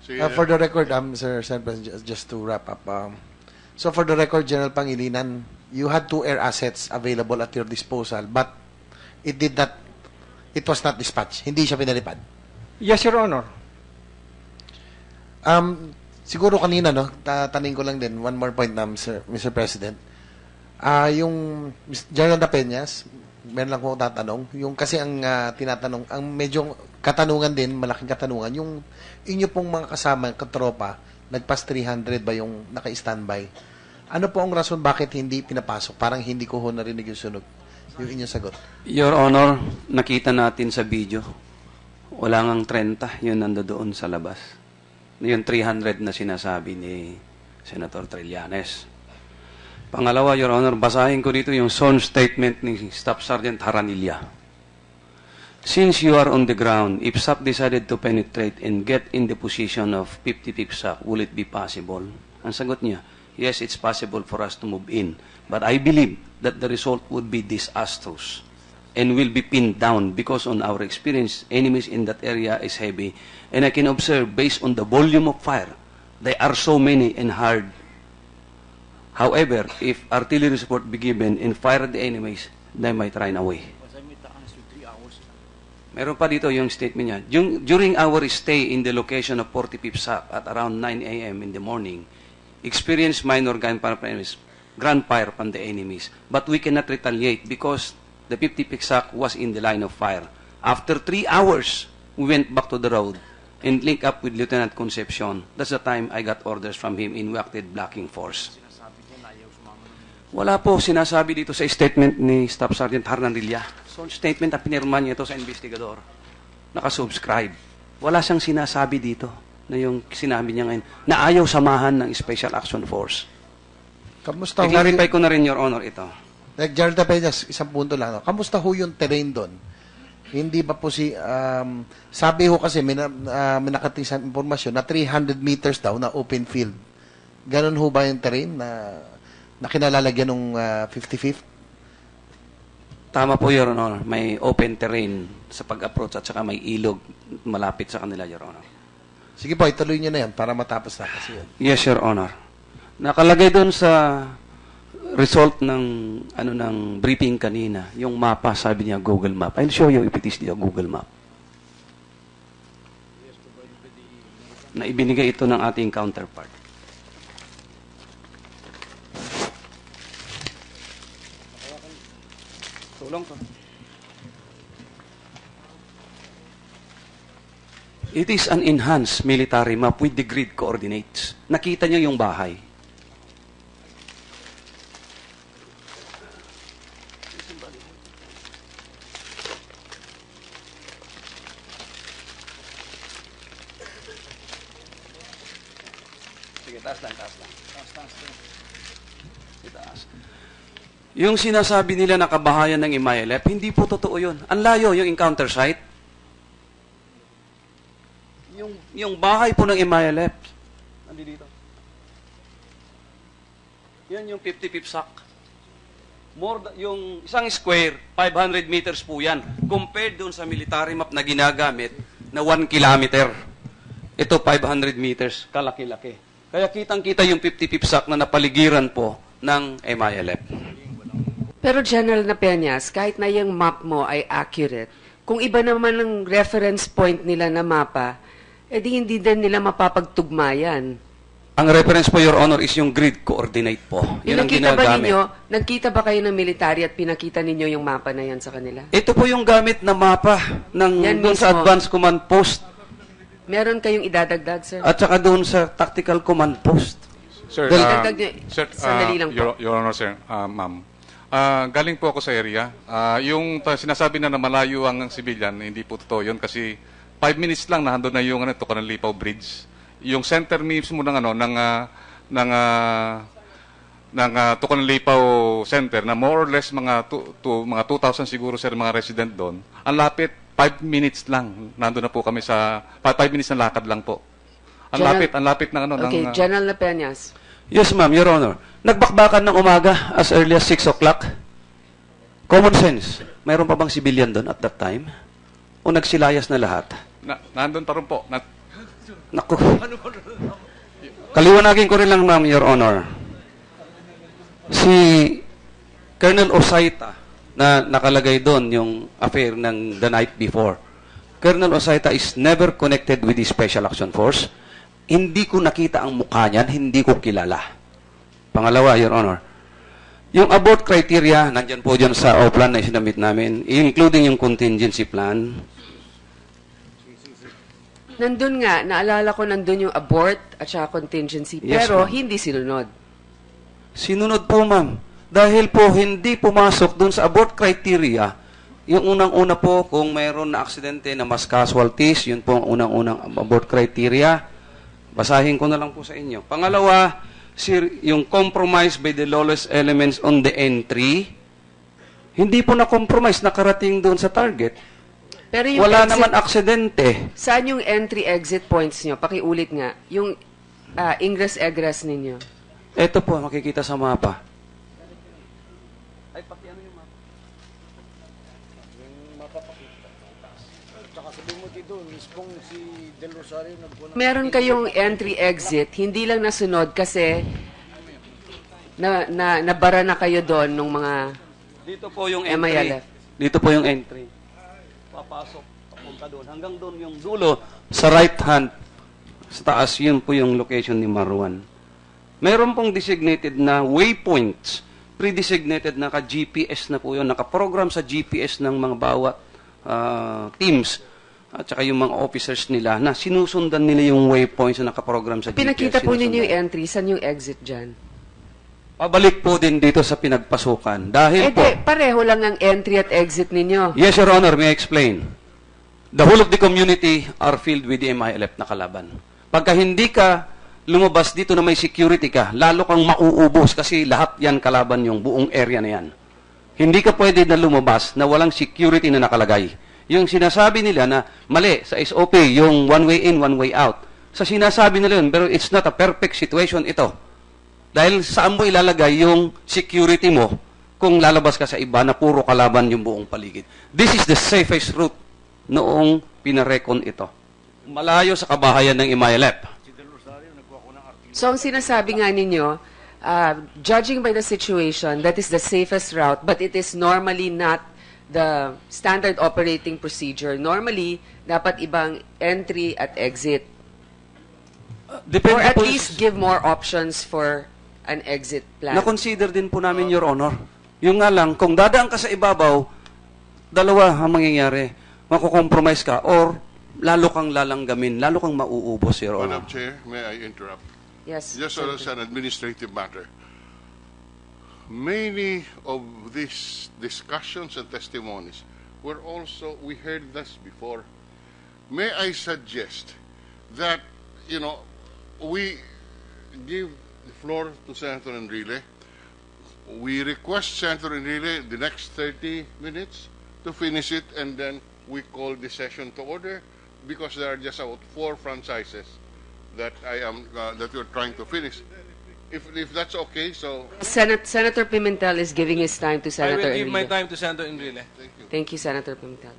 For the record, Sir President, just to wrap up, so for the record, General Pangilinan, you had 2 air assets available at your disposal, but it was not dispatched. Hindi siya pinalipad. Yes, Your Honor. Siguro kanina, no, tatanungin ko lang din, one more point na, Mr. President. Yung General Dapeñas, meron lang ko tatanong, yung kasi ang tinatanong, ang medyo katanungan din, malaking katanungan, yung inyo pong mga kasama, katropa, nagpas 300 ba yung naka-standby? Ano po ang rason bakit hindi pinapasok? Parang hindi ko ho narinig yung sunog. Yung inyong sagot. Your Honor, nakita natin sa video, wala ngang 30, yun nandoon sa labas. Yung 300 na sinasabi ni Senator Trillanes. Pangalawa, Your Honor, basahin ko dito yung sworn statement ni Staff Sergeant Haranilla. Since you are on the ground, if SAP decided to penetrate and get in the position of 50-50 SAP, will it be possible? Ang sagot niya, yes, it's possible for us to move in. But I believe that the result would be disastrous and will be pinned down because on our experience, enemies in that area is heavy. And I can observe, based on the volume of fire, they are so many and hard. However, if artillery support be given and fire at the enemies, they might run away. Meron pa dito yung statement niya. During our stay in the location of 45th SAP at around 9 a.m. in the morning, experienced minor gunfire from the enemies. But we cannot retaliate because the 55th SAP was in the line of fire. After 3 hours, we went back to the road and linked up with Lieutenant Concepcion. That's the time I got orders from him and we acted blocking force. Wala po sinasabi dito sa statement ni Staff Sergeant Haranilla. So, statement na pinirma niya ito sa investigador. Nakasubscribe. Wala siyang sinasabi dito na yung sinabi niya ngayon na ayaw samahan ng Special Action Force. Kamusta I-clarify ko na rin, Your Honor, ito. General Dapeñas, isang punto lang. No? Kamusta ho yung terrain doon? Hindi ba po sabi ho kasi, may nakating sa informasyon na 300 meters daw na open field. Ganon ho ba yung terrain na kinalalagyan ng 55th? Tama po, Your Honor. May open terrain sa pag-approach at saka may ilog malapit sa kanila, Your Honor. Sige po, ituloy niyo na yan para matapos na kasi yun. Yes, Your Honor. Nakalagay doon sa result ng briefing kanina, yung mapa, sabi niya Google Map. I'll show you if it is the Google Map. Na ibinigay ito ng ating counterpart. Tulong to. It is an enhanced military map with the grid coordinates. Nakita niyo yung bahay. Sige, taas lang. Taas. Yung sinasabi nila na kabahayan ng Imayalep, hindi po totoo yun. Ang layo yung encounter site. Yung bahay po ng Imayalep. Nandito. Yan yung 50-50 SAC. Yung isang square, 500 meters po yan. Compared doon sa military map na ginagamit na 1 kilometer. Ito 500 meters, kalaki-laki. Kaya kitang-kita yung 50-50 SAC na napaligiran po ng Imayalep. Pero General Dapeñas, kahit na yung map mo ay accurate, kung iba naman ang reference point nila na mapa, edi hindi din nila mapapagtugmayan. Ang reference po, Your Honor, is yung grid coordinate po. Yun ang ginagamit. Nagkita ba kayo ng military at pinakita ninyo yung mapa na yan sa kanila? Ito po yung gamit na mapa ng doon sa Advanced Command Post. Meron kayong idadagdag, sir? At saka doon sa Tactical Command Post. Sir, sandali lang po. Your Honor, sir, ma'am. Galing po ako sa area. Yung sinasabi na malayo ang civilian, hindi po totoo yun kasi 5 minutes lang nandun na yung Tucanalipaw Bridge. Yung center mismo ng Tucanalipaw Center na more or less mga 2,000 siguro sir mga resident doon. Ang lapit 5 minutes lang nandun na po kami sa 5 minutes na lakad lang po. Ang lapit ng Okay, General Dapeñas. Yes, ma'am, Your Honor. Nagbakbakan ng umaga as early as 6 o'clock. Common sense. Mayroon pa bang civilian doon at that time? O nagsilayas na lahat? Nandun pa rin po. Naku. Kaliwanagin ko rin lang, ma'am, Your Honor. Si Colonel Osaita, na nakalagay doon yung affair ng the night before. Colonel Osaita is never connected with the Special Action Force. Hindi ko nakita ang mukha niyan, hindi ko kilala. Pangalawa, Your Honor, yung abort criteria, nandyan po dyan sa O-plan na isinamit namin, including yung contingency plan. Nandun nga, naalala ko nandun yung abort at saka contingency, Yes, pero ma'am. hindi sinunod. Sinunod po, ma'am. Dahil po hindi pumasok doon sa abort criteria, yung unang-una po, kung mayroon na aksidente na mas casualties, yun po ang unang-unang abort criteria. Basahin ko na lang po sa inyo. Pangalawa, yung compromise by the lawless elements on the entry, hindi po na-compromise, nakarating doon sa target. Pero yung Wala exit- naman aksidente. Saan yung entry-exit points nyo? Pakiulit nga. Yung ingress-egress ninyo. Ito po, makikita sa mapa. Meron kayong entry-exit, hindi lang nasunod kasi nabara na kayo doon nung mga Dito po yung MILF. Dito po yung entry. Papasok, papunta doon. Hanggang doon yung dulo. Sa right hand, sa taas, yun po yung location ni Marwan. Meron pong designated na waypoints. Pre-designated, naka-GPS na po yun. Naka-program sa GPS ng mga bawat teams at saka yung mga officers nila na sinusundan nila yung waypoints na nakaprogram sa GPS. Pinakita po ninyo yung sinusundan. entry. Saan yung exit dyan? Pabalik po din dito sa pinagpasukan. Dahil po, Pareho lang ang entry at exit ninyo. yes, Your Honor, may I explain? The whole of the community are filled with the MILF na kalaban. Pagka hindi ka lumabas dito na may security ka, lalo kang mauubos kasi lahat yan kalaban yung buong area na yan. Hindi ka pwede na lumabas na walang security na nakalagay. Yung sinasabi nila na mali sa SOP, yung one way in, one way out. Sa sinasabi nila yun, pero it's not a perfect situation ito. Dahil saan mo ilalagay yung security mo kung lalabas ka sa iba na puro kalaban yung buong paligid. This is the safest route noong pinarekon ito. Malayo sa kabahayan ng MILF. So, ang sinasabi nga ninyo, judging by the situation, that is the safest route, but it is normally not the standard operating procedure. Normally, dapat ibang entry at exit. Depende Or at po- least give more options for an exit plan. Na-consider din po namin, Your Honor. Yung nga lang, kung dadaan ka sa ibabaw, dalawa ang mangyayari. Makukompromise ka or lalo kang lalanggamin, lalo kang mauubos, Your Honor. Madam Chair, may I interrupt? Yes. Just Senator. as an administrative matter, many of these discussions and testimonies were also, we heard this before. May I suggest that, we give the floor to Senator Enrile. We request Senator Enrile the next 30 minutes to finish it, and then we call the session to order because there are just about 4 franchises that that we're trying to finish. If that's okay, so Senator Pimentel is giving his time to I Senator will give my Enrile. time to Senator Enrile. Thank you, Senator Pimentel.